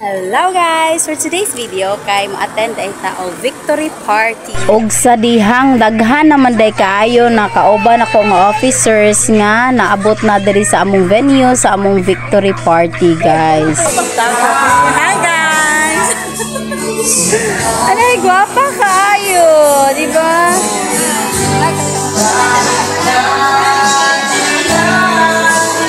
Hello guys! For today's video, kay mo-attend ay tao victory party. Og sa dihang daghan naman day kaayo na kauban ako nga officers nga naabot na diri sa among venue sa among victory party, guys. Hi guys! Anay, gwapa kaayo, di ba?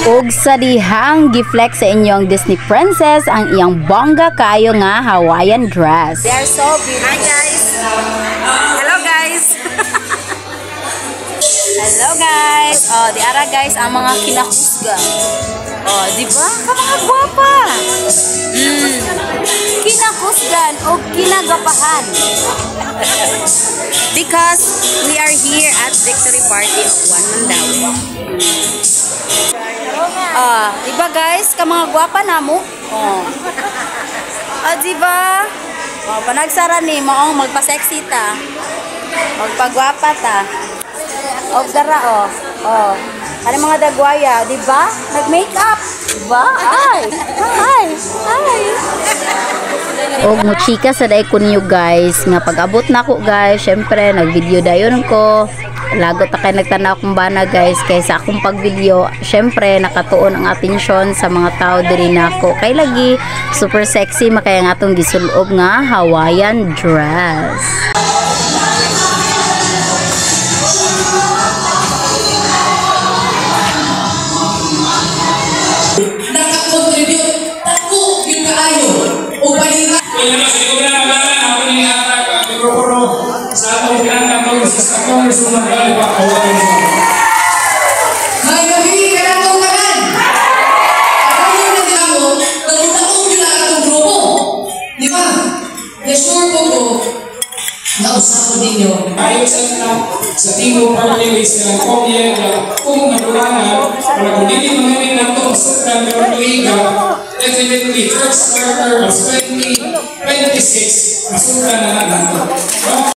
Og sa dihang giflex sa inyong Disney princess ang iyang bongga kayo nga Hawaiian dress. They are so beautiful. Hi guys! Hello guys! Hello guys! Oh, di ara guys ang mga kinahusga. Oh, di ba? Ka mga gwapa. Kinahusgan o kinagapahan. Because we are here at victory party of One Mandaue. Diba guys, ka mga gwapa na mo? Diba? Panagsara ni mo, magpa-sexy ta. Magpagwapa ta. Dara, ano mga dagwaya, diba? Nag-makeup. Diba? Ay! Og mo chika sa day ko niyo guys nga pag-abot na ko guys, syempre nag-video dayon ko. Lagot ta kay nagtanaw kung bana guys kaysa akong pag-video, syempre nakatuon ang atensyon sa mga tao diri nako. Kay lagi super sexy makaya nga atong gisulob nga Hawaiian dress. Nakakontribute ako yung kaayo o balita. Kaya siguro na magana ako ni atak ang mikropono sa atong pinangkatong sa Congresswoman Galipa Kawain. Magabili ka na itong tagan. Ako yung naglago, nagutaong yun ang atong grupo. Di ba? Nasure ko ko, nausap ko ninyo. Ayon sa Tingo Party List ng Komye na kung nakulangan para kung hindi magamin na ito sa Kantor Liga, definitely first quarter of 2026, masukan na natin.